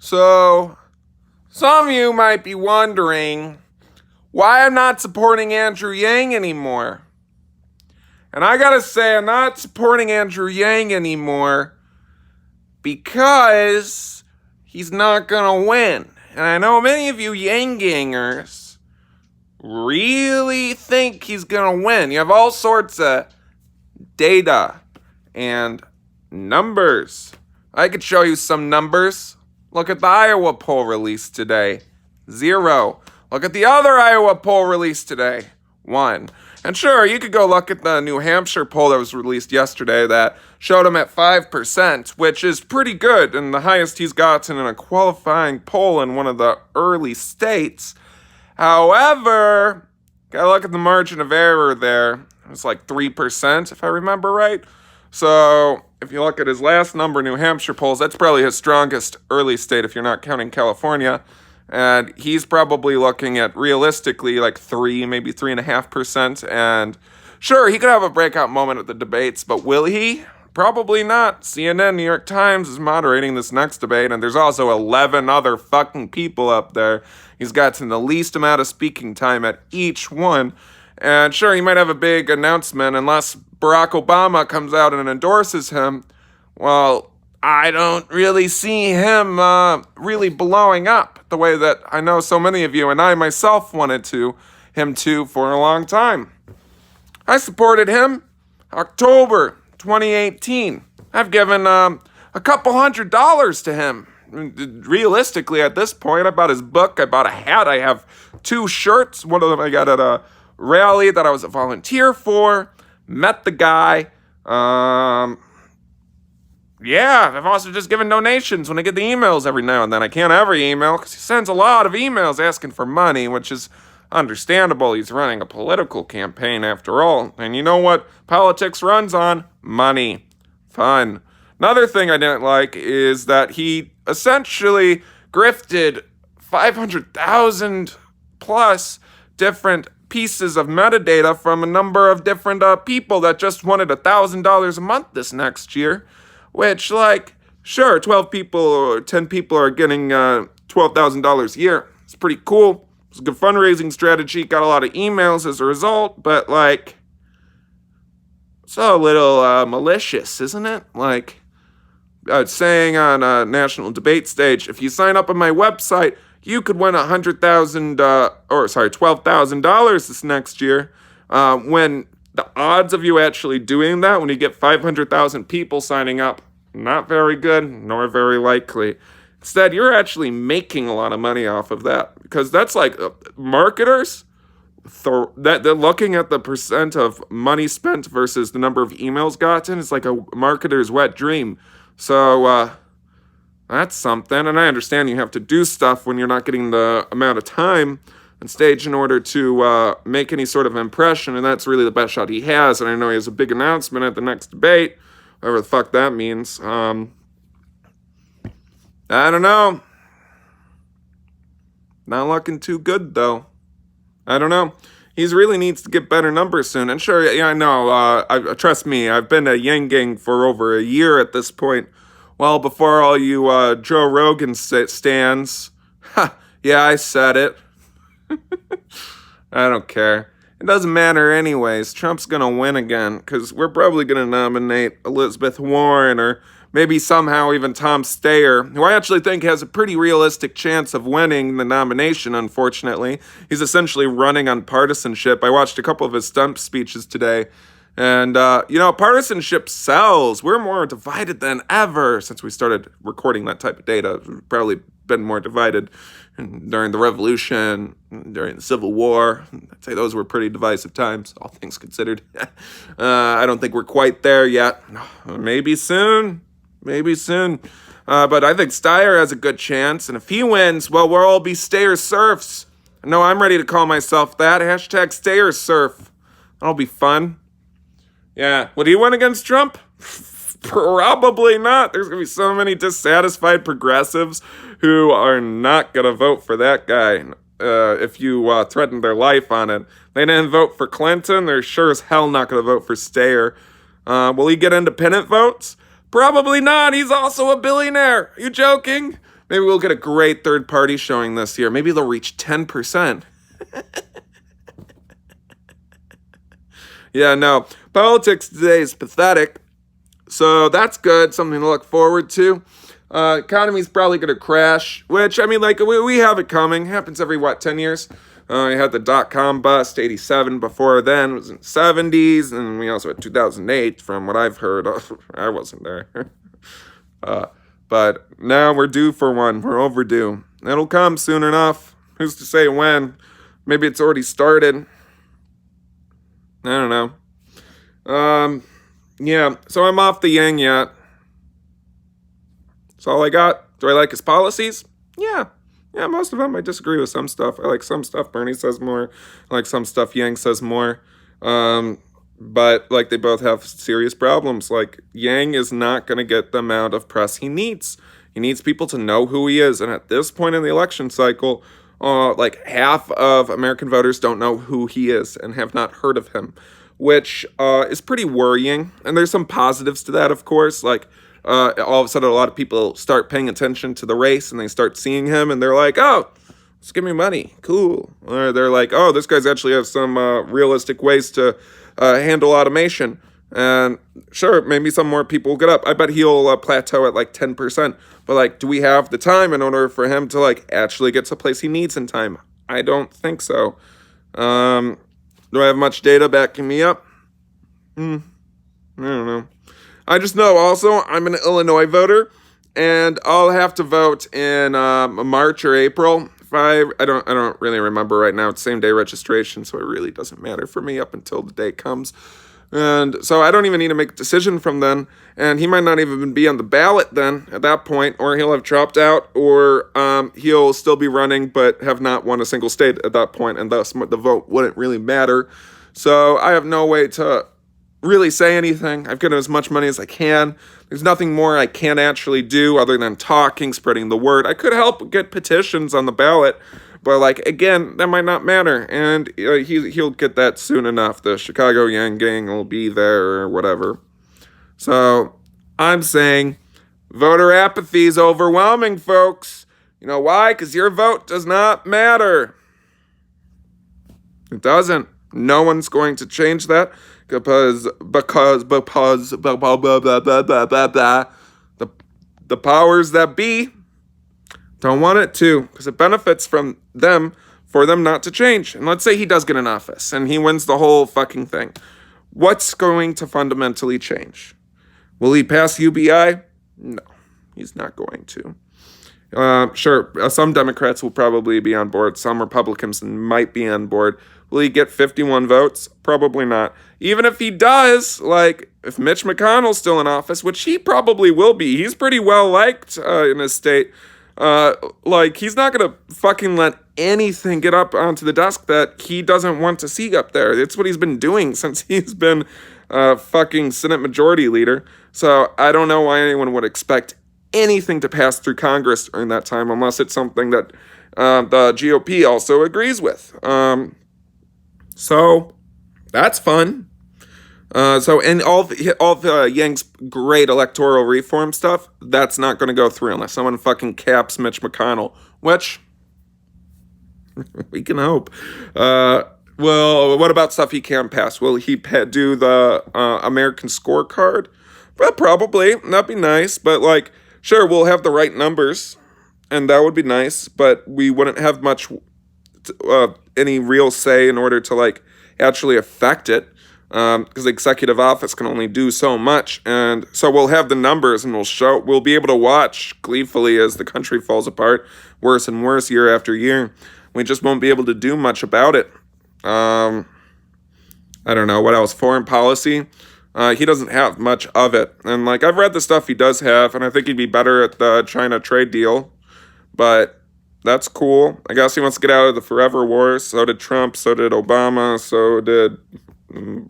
So, some of you might be wondering why I'm not supporting Andrew Yang anymore. And I gotta say, I'm not supporting Andrew Yang anymore because he's not gonna win. And I know many of you YANGGANGers really think he's gonna win. You have all sorts of data and numbers. I could show you some numbers. Look at the Iowa poll released today. 0. Look at the other Iowa poll released today. 1. And sure, you could go look at the New Hampshire poll that was released yesterday that showed him at 5%, which is pretty good and the highest he's gotten in a qualifying poll in one of the early states. However, gotta look at the margin of error there. It's like 3%, if I remember right. So if you look at his last number, New Hampshire polls, that's probably his strongest early state if you're not counting California. And he's probably looking at realistically like 3, maybe 3.5%. And sure, he could have a breakout moment at the debates, but will he? Probably not. CNN, New York Times is moderating this next debate, and there's also 11 other fucking people up there. He's gotten the least amount of speaking time at each one. And sure, he might have a big announcement unless Barack Obama comes out and endorses him. Well, I don't really see him really blowing up the way that I know so many of you and I myself wanted him to for a long time. I supported him October 2018. I've given a couple $100 to him. Realistically, at this point, I bought his book, I bought a hat, I have 2 shirts. One of them I got at a rally that I was a volunteer for. Met the guy. Yeah, I've also just given donations when I get the emails every now and then. I can't every email because he sends a lot of emails asking for money, which is understandable. He's running a political campaign after all. And you know what politics runs on? Money. Fun. Another thing I didn't like is that he essentially grifted 500,000 plus different pieces of metadata from a number of different people that just wanted $1,000 a month this next year, which, like, sure, 12 people or 10 people are getting $12,000 a year. It's pretty cool. It's a good fundraising strategy. Got a lot of emails as a result, but, like, it's a little malicious, isn't it? Like, saying on a national debate stage, if you sign up on my website, you could win $12,000 this next year. When the odds of you actually doing that, when you get 500,000 people signing up, not very good, nor very likely. Instead, you're actually making a lot of money off of that, because that's like marketers. That they're looking at the percent of money spent versus the number of emails gotten. It's like a marketer's wet dream. So that's something. And I understand you have to do stuff when you're not getting the amount of time on stage in order to make any sort of impression. And that's really the best shot he has. And I know he has a big announcement at the next debate, whatever the fuck that means. I don't know. Not looking too good, though. I don't know. He really needs to get better numbers soon. And sure, yeah, I know. Trust me, I've been a YANGGANG for over a year at this point. Well, before all you Joe Rogan stands. Ha, yeah, I said it. I don't care. It doesn't matter anyways. Trump's going to win again because we're probably going to nominate Elizabeth Warren or maybe somehow even Tom Steyer, who I actually think has a pretty realistic chance of winning the nomination, unfortunately. He's essentially running on partisanship. I watched a couple of his stump speeches today. And, partisanship sells. We're more divided than ever since we started recording that type of data. We've probably been more divided during the Revolution, during the Civil War. I'd say those were pretty divisive times, all things considered. I don't think we're quite there yet. Maybe soon. Maybe soon. But I think Steyer has a good chance. And if he wins, well, we'll all be Steyer serfs. No, I'm ready to call myself that. Hashtag Steyer serf. That'll be fun. Yeah. Would he win against Trump? Probably not. There's going to be so many dissatisfied progressives who are not going to vote for that guy if you threaten their life on it. They didn't vote for Clinton. They're sure as hell not going to vote for Steyer. Will he get independent votes? Probably not. He's also a billionaire. Are you joking? Maybe we'll get a great third party showing this year. Maybe they'll reach 10%. Yeah, no. Politics today is pathetic. So that's good. Something to look forward to. Economy's probably going to crash, which, I mean, like, we have it coming. Happens every, 10 years? We had the dot-com bust, 87. Before then, it was in the 70s. And we also had 2008, from what I've heard. I wasn't there. But now we're due for one. We're overdue. It'll come soon enough. Who's to say when? Maybe it's already started. I don't know. Yeah, so I'm off the Yang yet. That's all I got. Do I like his policies? Yeah, most of them. I disagree with some stuff. I like some stuff Bernie says more. I like some stuff Yang says more. But, like, they both have serious problems. Like, Yang is not going to get the amount of press he needs. He needs people to know who he is. And at this point in the election cycle, like, half of American voters don't know who he is and have not heard of him, which is pretty worrying. And there's some positives to that, of course. Like, all of a sudden, a lot of people start paying attention to the race, and they start seeing him, and they're like, oh, just give me money. Cool. Or they're like, oh, this guy's actually has some realistic ways to handle automation. And sure, maybe some more people will get up. I bet he'll plateau at like 10%. But, like, do we have the time in order for him to, like, actually get to the place he needs in time? I don't think so. Do I have much data backing me up? I don't know. I just know also I'm an Illinois voter, and I'll have to vote in March or April. I don't really remember right now. It's same day registration, so it really doesn't matter for me up until the day comes. And so I don't even need to make a decision from then. And he might not even be on the ballot then at that point, or he'll have dropped out, or he'll still be running but have not won a single state at that point, and thus the vote wouldn't really matter. So I have no way to really say anything. I've given as much money as I can. There's nothing more I can actually do other than talking, spreading the word. I could help get petitions on the ballot, but, like, again, that might not matter. And he'll get that soon enough. The Chicago YANGGANG will be there or whatever. So I'm saying voter apathy is overwhelming, folks. You know why? Because your vote does not matter. It doesn't. No one's going to change that. Because the powers that be don't want it to, because it benefits from them for them not to change. And let's say he does get in office and he wins the whole fucking thing. What's going to fundamentally change? Will he pass UBI? No, he's not going to. Sure, some Democrats will probably be on board. Some Republicans might be on board. Will he get 51 votes? Probably not. Even if he does, like, if Mitch McConnell's still in office, which he probably will be, he's pretty well liked in his state. Like, he's not going to fucking let anything get up onto the desk that he doesn't want to see up there. It's what he's been doing since he's been fucking Senate Majority Leader. So I don't know why anyone would expect anything to pass through Congress during that time, unless it's something that the GOP also agrees with. So that's fun. So in all the Yang's great electoral reform stuff, that's not going to go through unless someone fucking caps Mitch McConnell, which we can hope. Well, what about stuff he can't pass? Will he do the American scorecard? Well, probably. That'd be nice. But, like, sure, we'll have the right numbers, and that would be nice, but we wouldn't have much any real say in order to, like, actually affect it, because the executive office can only do so much. And so we'll have the numbers, and we'll be able to watch gleefully as the country falls apart worse and worse year after year. We just won't be able to do much about it. I don't know what else. Foreign policy. He doesn't have much of it. And, like, I've read the stuff he does have, and I think he'd be better at the China trade deal. But that's cool. I guess he wants to get out of the forever war. So did Trump. So did Obama. So did...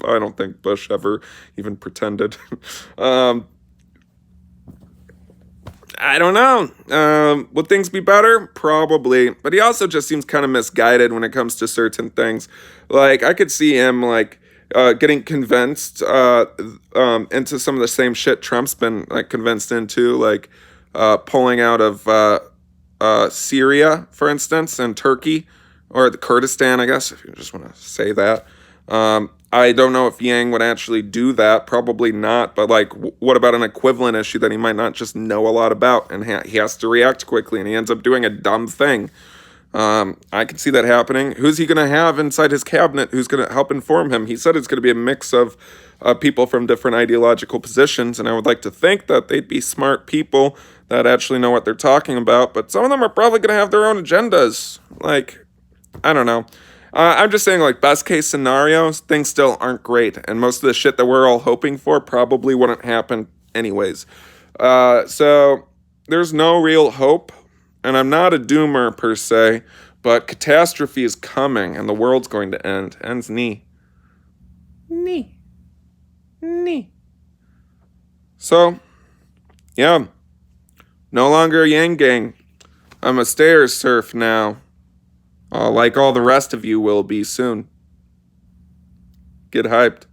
I don't think Bush ever even pretended. I don't know. Would things be better? Probably. But he also just seems kind of misguided when it comes to certain things. Like, I could see him, like, getting convinced into some of the same shit Trump's been, like, convinced into, like pulling out of Syria, for instance, and Turkey, or the Kurdistan, I guess, if you just want to say that. I don't know if Yang would actually do that. Probably not. But, like, what about an equivalent issue that he might not just know a lot about, and he has to react quickly, and he ends up doing a dumb thing? I can see that happening. Who's he going to have inside his cabinet who's going to help inform him? He said it's going to be a mix of people from different ideological positions, and I would like to think that they'd be smart people that actually know what they're talking about, but some of them are probably going to have their own agendas. Like, I don't know. I'm just saying, like, best case scenarios, things still aren't great, and most of the shit that we're all hoping for probably wouldn't happen anyways. So there's no real hope, and I'm not a doomer per se, but catastrophe is coming, and the world's going to end. Ends knee. Knee. Knee. So, yeah. No longer a Yang Gang. I'm a stairs surf now. Like all the rest of you will be soon. Get hyped.